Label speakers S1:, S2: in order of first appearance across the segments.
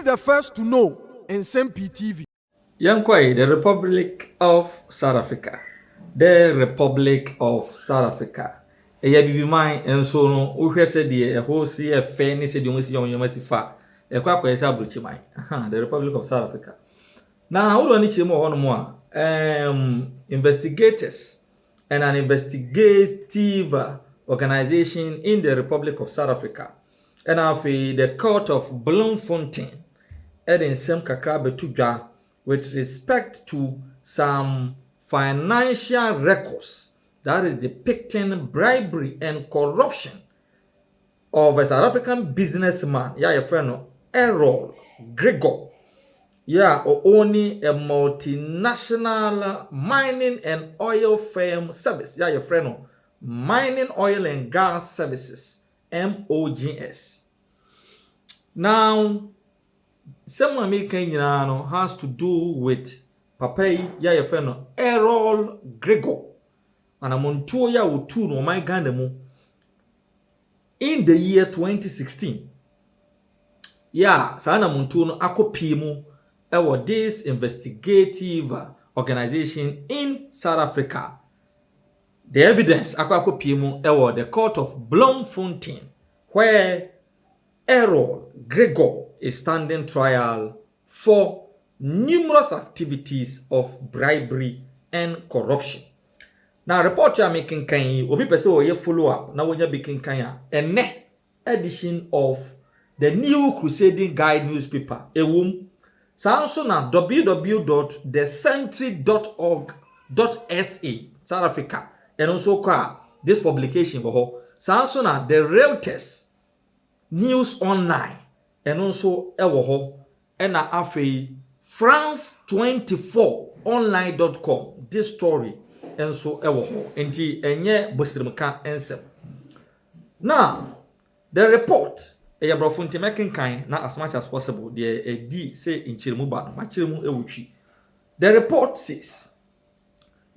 S1: the first to know. Nsem-Pii TV.
S2: Yankoi, the Republic of South Africa. The Republic of South Africa. Eya bibi man enso no wohwe se de eho si efe ni se de onsi yomasi fa. Ekwa kwa esa abrochi man. The Republic of South Africa. Now, hold on ni chemo ho no mo a investigators and an investigative organization in the Republic of South Africa. And after the court of Bloemfontein in some kakra betudwa with respect to some financial records that is depicting bribery and corruption of a South African businessman, your friend Errol Gregor. Owning a multinational mining and oil firm service. Your friend Mining Oil and Gas Services, MOGS. Now, someone making has to do with Papa, your friend Errol Gregor. And I'm on tour ya utu no my gandemo in the year 2016. Sana muntuno akopimu ewo this investigative organization in South Africa. The evidence akopimu ewo the court of Bloemfontein, where Errol Gregor is standing trial for numerous activities of bribery and corruption. Now, report you are making kan obi pese o follow up na wonya making kan ene edition of the New Crusading Guide newspaper ewum sanso na www.thecentry.org.sa South Africa and also this publication go sanso na the Reuters News Online and also ewo ho na afei France24online.com this story and so ewo ho enti enye bosirimka ensem. Now the report eya brofunti making kind na as much as possible the d say in chirimu ba ma chirimu ewutwi. The report says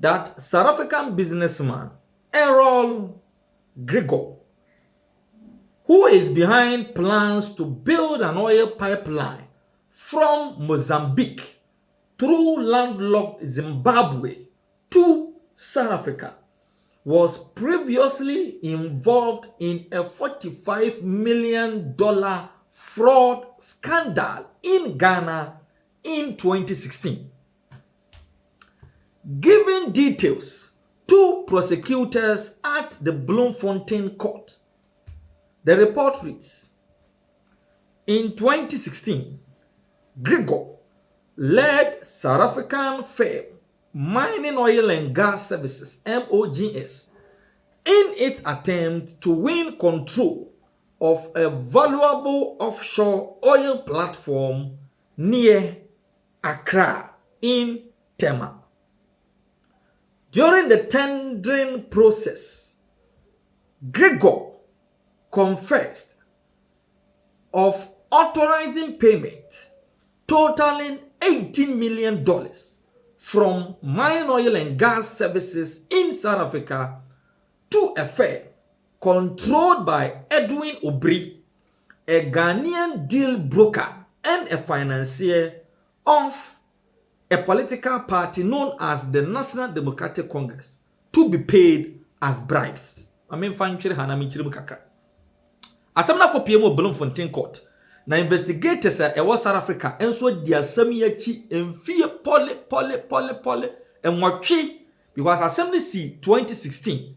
S2: that South African businessman Errol Gregor, who is behind plans to build an oil pipeline from Mozambique through landlocked Zimbabwe to South Africa, was previously involved in a $45 million fraud scandal in Ghana in 2016. Giving details to prosecutors at the Bloemfontein court, the report reads, in 2016, Gregor led South African firm Mining Oil and Gas Services, MOGS, in its attempt to win control of a valuable offshore oil platform near Accra in Tema. During the tendering process, Gregor confessed of authorizing payment totaling $18 million from Mining Oil and Gas Services in South Africa to a firm controlled by Edwin Obri, a Ghanaian deal broker and a financier of a political party known as the National Democratic Congress, to be paid as bribes. I mean, fine, asamna kopie mo Bloemfontein court na investigators South Africa enso di asam yachi emfie pole enwotwe because assembly see 2016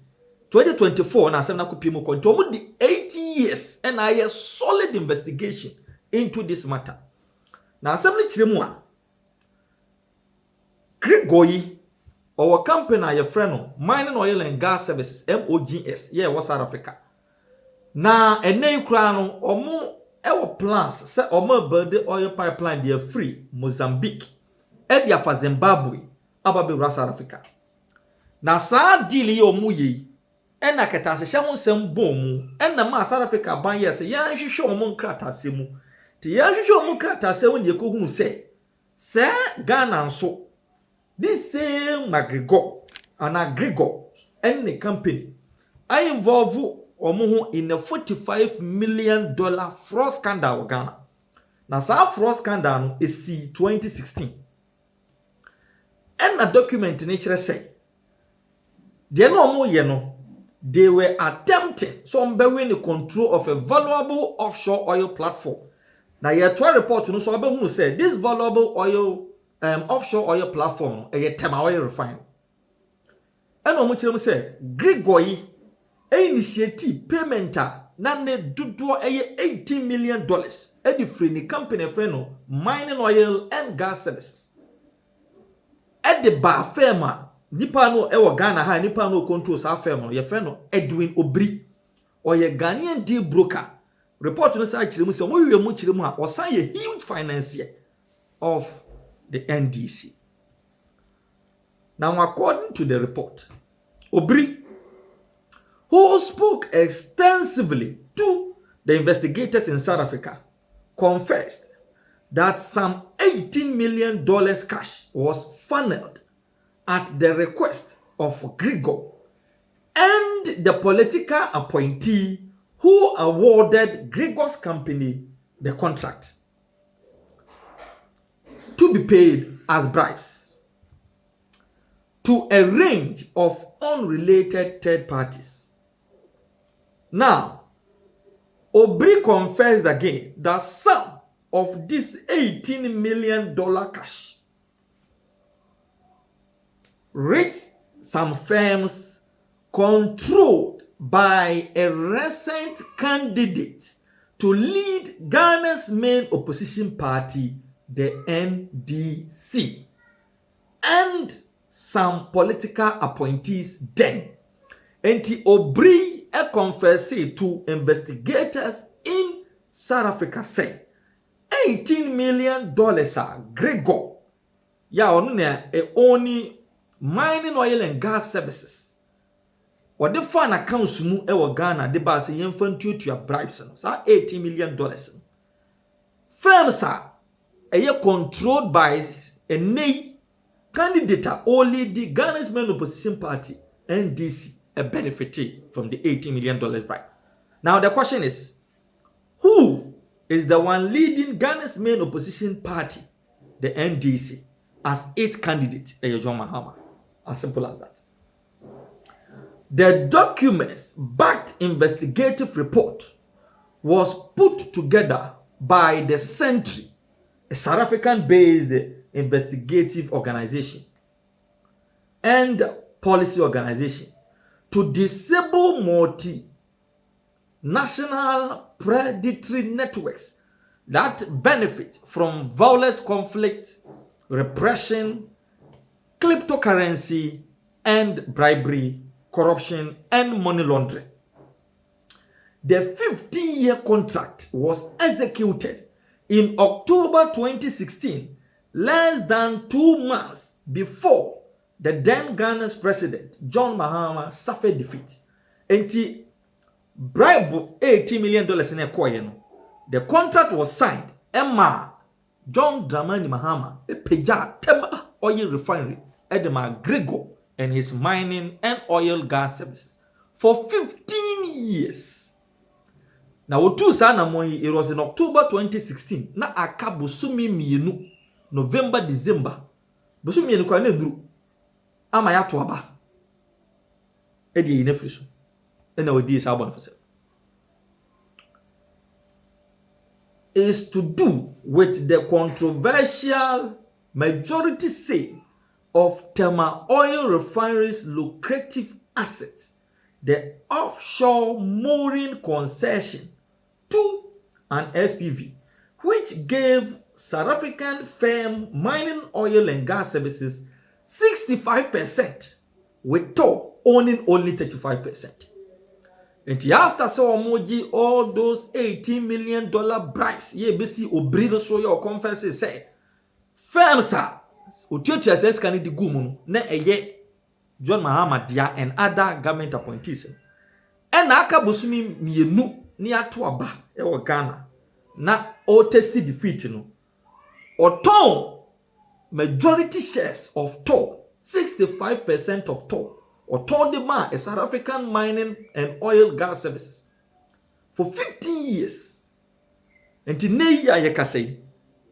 S2: 2024 na asamna kopie mo court omo di 80 years and a solid investigation into this matter. Na assembly chiremu a Gregory our company na your friend Mining Oil and Gas Services MOGS South Africa. Na ene kura no omo ewo plans se omo build oil pipeline dey free Mozambique e dia fa Zimbabwe ababe South Africa. Na sa deal ye omo ye e na ketase hye ho nsem bom mu e na ma South Africa ban yes ya hwehwe omo nkratase mu ti ya hwehwe omo nkratase wo ne ekohunu se Ghana nso this same Gregor and the company I involve in a $45 million fraud scandal in Ghana. na saa fraud scandal no esi 2016 and a document in nature say they no more ye no they were attempting some win the control of a valuable offshore oil platform. Now your trial report no so who said this valuable oil offshore oil platform a Tema oil refinery. And omo chire say Gregory initiative payment na ne dodo $18 million e di free ni company fe no mining oil and gas services. E de ba firma nipa no e wo Ghana ha nipa no control sa firm no ye fe no Edwin Obri or ye Ghanaian deal broker. Report no say chire mu say mo wiwe mu chire mu a osan ye huge financier of the NDC. Now according to the report, Obri, who spoke extensively to the investigators in South Africa, confessed that some $18 million cash was funneled at the request of Gregor and the political appointee who awarded Gregor's company the contract to be paid as bribes to a range of unrelated third parties. Now, Obri confessed again that some of this $18 million cash reached some firms controlled by a recent candidate to lead Ghana's main opposition party, the NDC, and some political appointees then. And Obri confessed to investigators in South Africa say $18 million are Gregor. Ya onune only mining oil and gas services. What the fan accounts mu ewo Ghana de ba se yemfa ntuatua bribes no. Sa $18 million. Firms are controlled by a nay candidate only the Ghana's main opposition party, NDC, benefiting from the $18 million bribe. Now the question is, who is the one leading Ghana's main opposition party, the NDC, as its candidate, John Mahama? As simple as that. The documents backed investigative report was put together by the Sentry, a South African-based investigative organization and policy organization, to disable multi-national predatory networks that benefit from violent conflict, repression, cryptocurrency, and bribery, corruption, and money laundering. The 15-year contract was executed in October 2016, less than 2 months before the then Ghana's president, John Mahama, suffered defeat. And bribe $80 million in a coin. The contract was signed. Emma John Dramani Mahama, a Peja Tema oil refinery, Edema Gregor, and his mining and oil gas services for 15 years. Now, it was in October 2016. Na aka busumi mienu, November, December. Busumi mienu kwa nedru. Ama ya tuaba. Edi inefrisu. Ena odi is abon for is to do with the controversial majority sale of Tema Oil Refinery's lucrative assets, the offshore mooring concession to an SPV, which gave South African firm Mining Oil and Gas Services 65%, with TOR owning only 35%. And after so emoji all those $18 million bribes, ye basi Obri so your confesses say, firms are Utiotia says can it gumun na eye John Mahama dia and other government appointees. And aka busumi mienu ni atuaba ewo Ghana na o testy defeat no. Oton majority shares of TOR, 65% of TOR. Oton the man a South African mining and oil gas services for 15 years. Nti ne ya ye kase.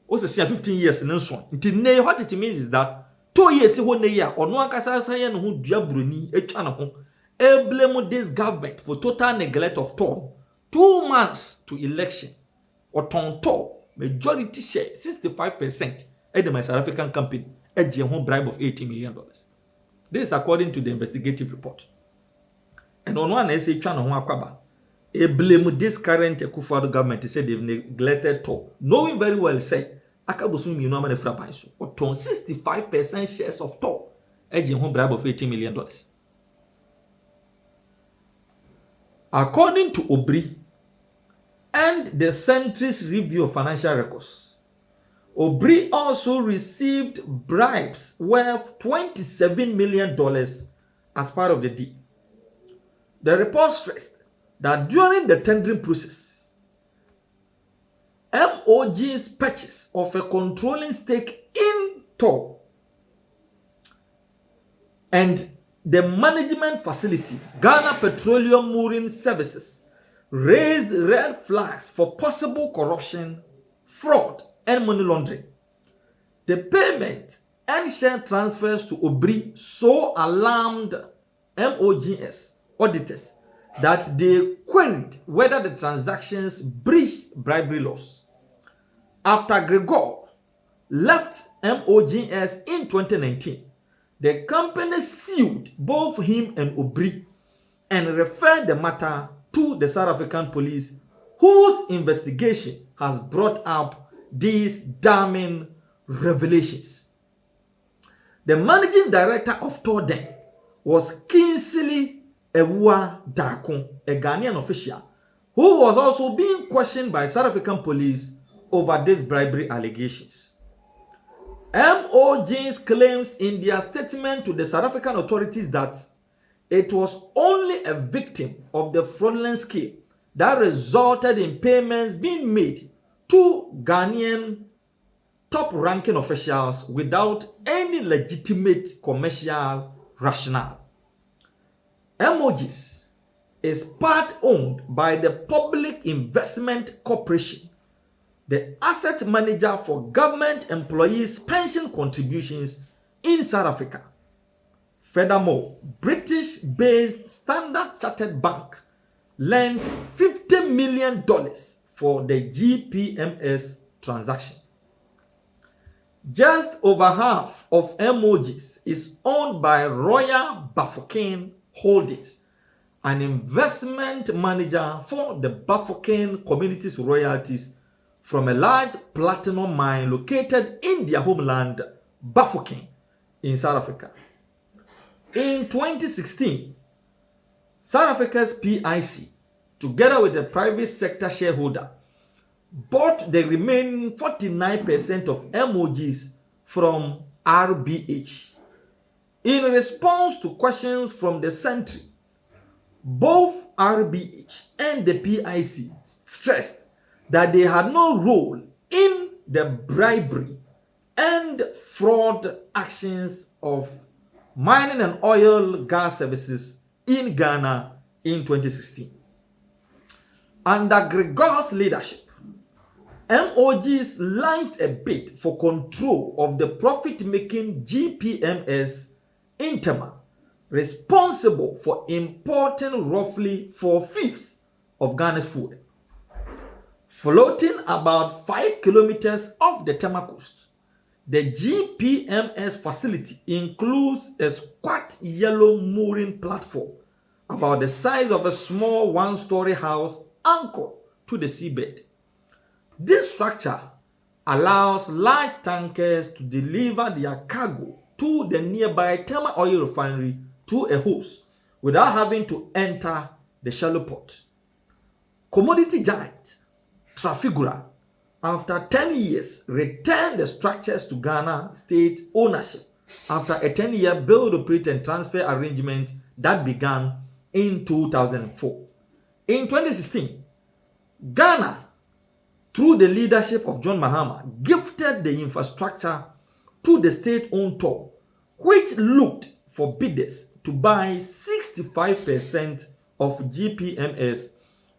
S2: O se 15 years ne nso. Nti ne what it means is that 2 years ho ne ya ono akasa asan no ho dua broni atwa ne ho. E blame this government for total neglect of TOR. 2 months to election. Otonto majority share 65% at the South African company a bribe of $80 million. This is according to the investigative report. And on one essay, a blame this current Akufo-Addo government said they've neglected TOR, knowing very well say Akabosun you know many frappaiso or 65% shares of TOR a bribe of $80 million. According to Obri and the Century's Review of Financial Records, Obri also received bribes worth $27 million as part of the deal. The report stressed that during the tendering process, MOG's purchase of a controlling stake in TOR and the management facility, Ghana Petroleum Mooring Services, raised red flags for possible corruption, fraud, and money laundering. The payment and share transfers to Obri so alarmed MOGS auditors that they queried whether the transactions breached bribery laws. After Gregor left MOGS in 2019, the company sued both him and Obri and referred the matter to the South African police, whose investigation has brought up these damning revelations. The managing director of TOR then was Kingsley Ewua Darko, a Ghanaian official, who was also being questioned by South African police over these bribery allegations. MOG's claims in their statement to the South African authorities that it was only a victim of the fraudulent scheme that resulted in payments being made to Ghanaian top-ranking officials without any legitimate commercial rationale. MOGs is part-owned by the Public Investment Corporation, the asset manager for government employees' pension contributions in South Africa. Furthermore, British-based Standard Chartered Bank lent $50 million for the GPMS transaction. Just over half of MOGs is owned by Royal Bafokeng Holdings, an investment manager for the Bafokeng Communities royalties from a large platinum mine located in their homeland, Bafokeng, in South Africa. In 2016, South Africa's PIC, together with a private sector shareholder, bought the remaining 49% of MOGs from RBH. In response to questions from the Century, both RBH and the PIC stressed that they had no role in the bribery and fraud actions of mining and oil gas services in Ghana in 2016. Under Gregor's leadership, MOGs launched a bid for control of the profit-making GPMS Intema, responsible for importing roughly 4/5 of Ghana's food. Floating about 5 kilometers off the Tema coast, the GPMS facility includes a squat yellow mooring platform about the size of a small one-story house anchored to the seabed. This structure allows large tankers to deliver their cargo to the nearby Tema oil refinery to a hose without having to enter the shallow port. Commodity giant Trafigura, after 10 years, returned the structures to Ghana state ownership after a 10-year build, operate and transfer arrangement that began in 2004. In 2016, Ghana, through the leadership of John Mahama, gifted the infrastructure to the state-owned TOR, which looked for bidders to buy 65% of GPMS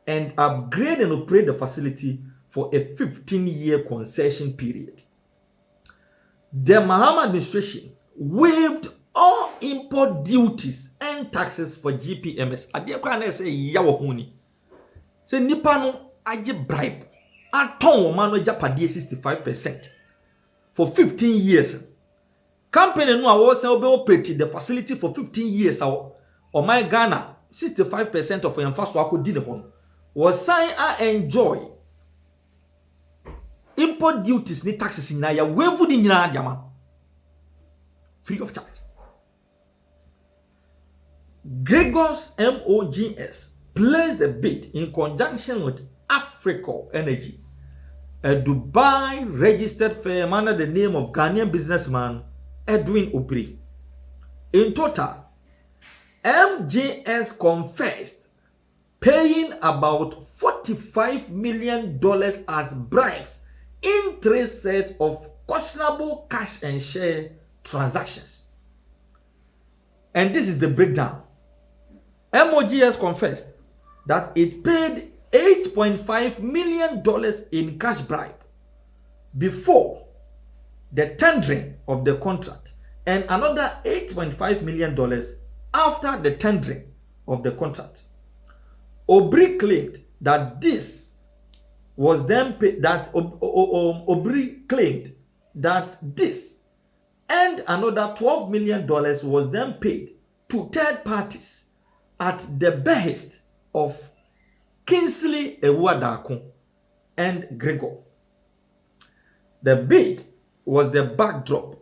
S2: and upgrade and operate the facility for a 15-year concession period. The Mahama administration waived all import duties and taxes for GPMS. Adeɛ kwa na say yawo huni. Say nipa no age bribe. Aton wo man no japade 65% for 15 years. Company no a wo say obe operate the facility for 15 years or my Ghana 65% of your faso akodi ne ho. Was sign enjoy import duties ni taxes na ya waive di nyina diama free of charge. Gregor's MOGS placed the bid in conjunction with Africa Energy, a Dubai registered firm under the name of Ghanaian businessman Edwin Obri. In total, MGS confessed paying about $45 million as bribes in 3 sets of questionable cash and share transactions. And this is the breakdown. MOGS confessed that it paid $8.5 million in cash bribe before the tendering of the contract and another $8.5 million after the tendering of the contract. Obri claimed that this was then paid, that Obri claimed that this and another $12 million was then paid to third parties at the behest of Kingsley Ewadakun and Gregor. The bid was the backdrop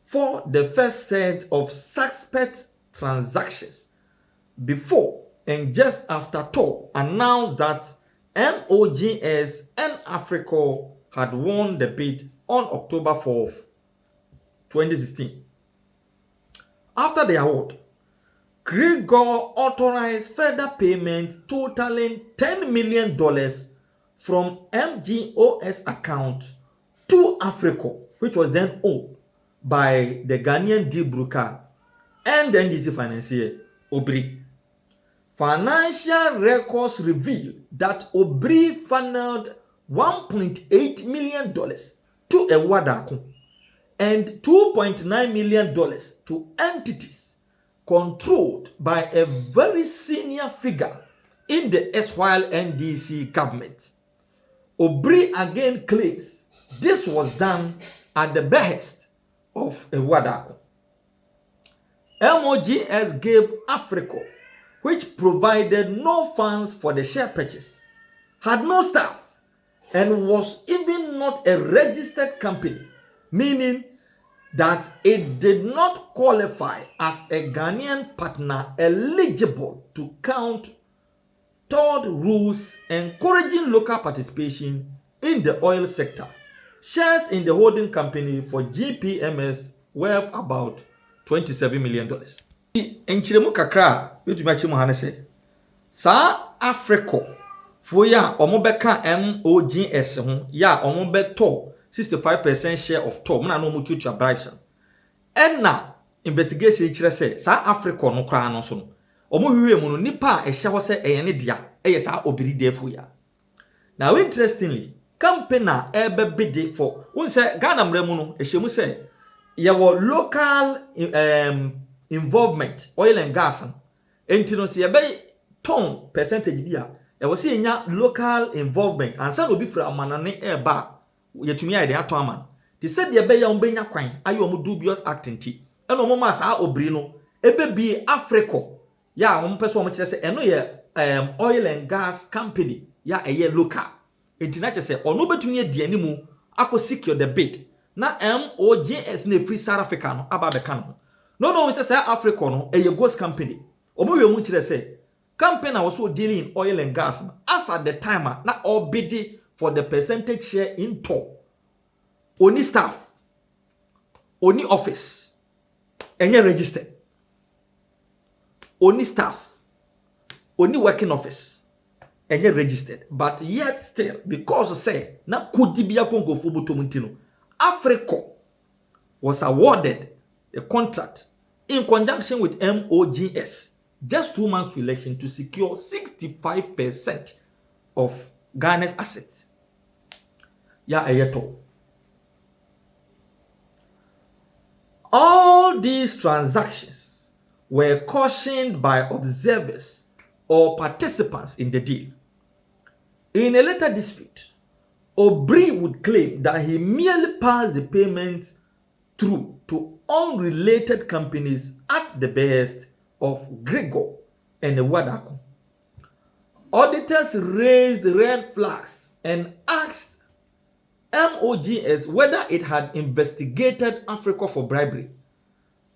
S2: for the first set of suspect transactions before and just after TOR announced that MOGS and Africa had won the bid on October 4th, 2016. After the award, Gregor authorized further payment totaling $10 million from MGOS account to Africa, which was then owed by the Ghanaian deal broker and the NDC financier Obri. Financial records reveal that Obri funneled $1.8 million to Ewadakun and $2.9 million to entities controlled by a very senior figure in the erstwhile NDC government. Obri again claims this was done at the behest of Ewadakun. MOGS gave Africa, which provided no funds for the share purchase, had no staff, and was even not a registered company, meaning that it did not qualify as a Ghanaian partner eligible to count TOR rules encouraging local participation in the oil sector. Shares in the holding company for GPMS worth about $27 million. Enchiremu kakra betumi achimu hane se sa Africa fo ya omobeka MOGS ho ya omobeto 65% share of TOR mna no mututua bribes enna investigation kire se sa Africa no kra no so no omohwiwe mu no nipa a ehye ho se eyene dia eye sa obiri defo ya. Now interestingly, company ebe bid for unse Ghana mremu no ehye mu se yawo local involvement oil and gas enti no se ebe ton percentage bia e wo se nya local involvement ansa no bi fra amanane eba yetumi ya de ato aman they said the ebe ya ombenya kwan ayo omo dubious act nti eno omo ma sa obiri no ebe bi Africa ya omo pese omo kire se eno ye oil and gas company ya eye local enti na kire se ono betumi edi animu akọ secure the bid na MOGS na free South Africa no aba be kan no we say South Africa no eye ghost company omo we mu kire se company was so dealing in oil and gas as at the time na all bidding for the percentage share in TOR. Only staff, only office, any registered. Only staff, only working office, any registered. But yet still, because say na kudibia kongo fubu tomutino, Africa was awarded a contract in conjunction with MOGS just 2 months to election to secure 65% of Ghana's assets. ya eyeto. All these transactions were cautioned by observers or participants in the deal. In a later dispute, Obri would claim that he merely passed the payment through to unrelated companies at the behest of Gregor and Wadako. Auditors raised red flags and asked MOGS whether it had investigated Africa for bribery.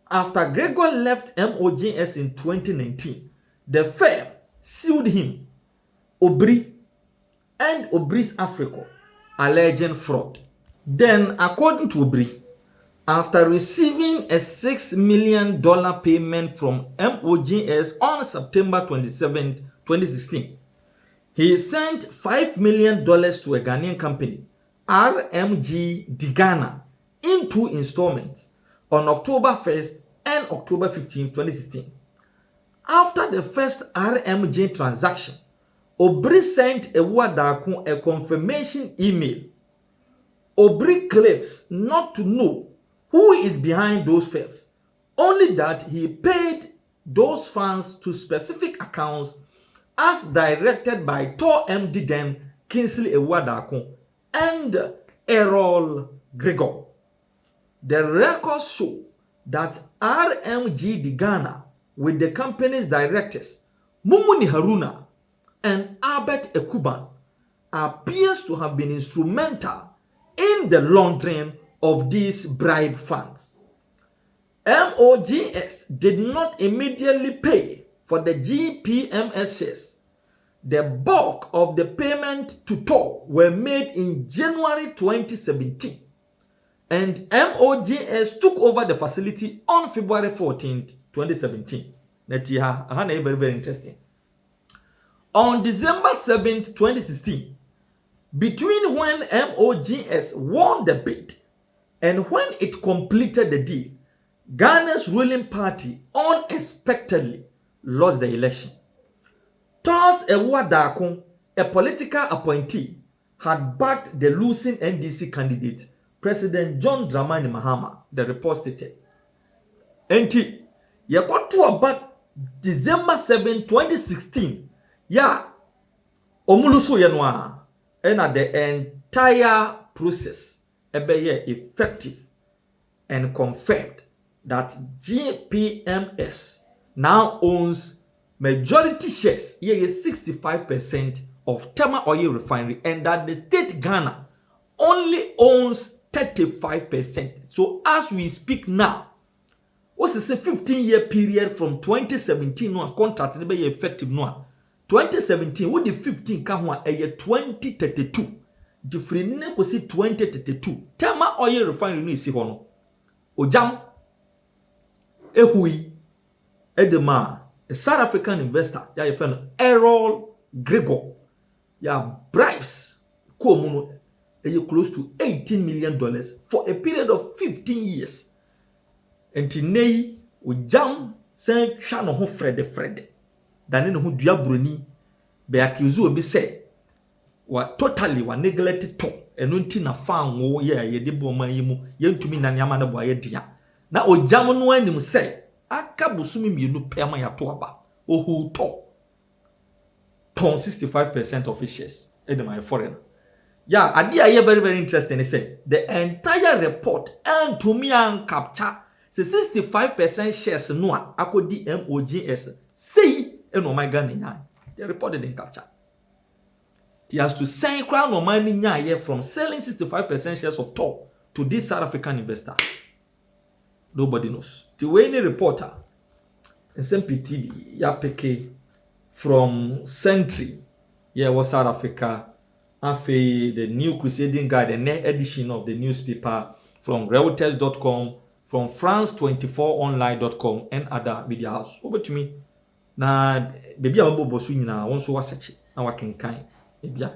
S2: After Gregor left MOGS in 2019, the firm sued him, Obri, and Obri's Africa, alleging fraud. Then, according to Obri, after receiving a $6 million payment from MOGS on September 27, 2016, he sent $5 million to a Ghanaian company, RMG Ghana, in 2 installments on October 1st and October 15, 2016. After the first RMG transaction, Obri sent Wadako a confirmation email. Obri claims not to know who is behind those firms, only that he paid those funds to specific accounts as directed by TOR MD then Kingsley Wadako and Errol Gregor. The records show that RMG Ghana, with the company's directors Mumuni Haruna and Albert Ekuban, appears to have been instrumental in the laundering of these bribe funds. MOGS did not immediately pay for the GPMS shares. The bulk of the payment to TOR were made in January 2017, and MOGS took over the facility on February 14, 2017. Very, very interesting. On December 7, 2016, between when MOGS won the bid and when it completed the deal, Ghana's ruling party unexpectedly lost the election. TOR's Wadako, a political appointee, had backed the losing NDC candidate, President John Dramani Mahama, the report stated. Enti, ya got to about December 7, 2016, ya omuluso yanwa, and the entire process ebe effective and confirmed that GPMS now owns majority shares, 65% of Tema Oil Refinery, and that the state Ghana only owns 35%. So as we speak now, what's a 15-year period from 2017 no contract to be effective no 2017 what the 15 ka ho a 2032 different ne ko si 2032 Tema Oil Refinery no isi ho no ojam ehui edema a South African investor ya ye friend Errol Gregor ya bribes ko mu no close to $18 million for a period of 15 years. And today, we jam say chano ho Fred. Dane no ho dua broni be accuse obi say wa totally wa neglected to eno nti na fan wo ye de bo man yi mu ye ntumi na nyama na bo aye dia. Na o jam no anim say aka busumi mienu pema ya to aba. Ohu to. Ton 65% of his shares in my foreign. Yeah, idea here very, very interesting. He said the entire report and to me and capture say 65% shares no akodi MOGS say no my Ghanaian. They reported in capture. He has to send crown no money here from selling 65% shares of TOR to this South African investor. Nobody knows. The way any reporter Nsem-Pii ya peke from Century, was South Africa. The New Crusading Guide, the next edition of the newspaper from Reuters.com, from France24online.com, and other media houses. Over to me. Na baby abobo so nyina won so waseche na wakenkan ebia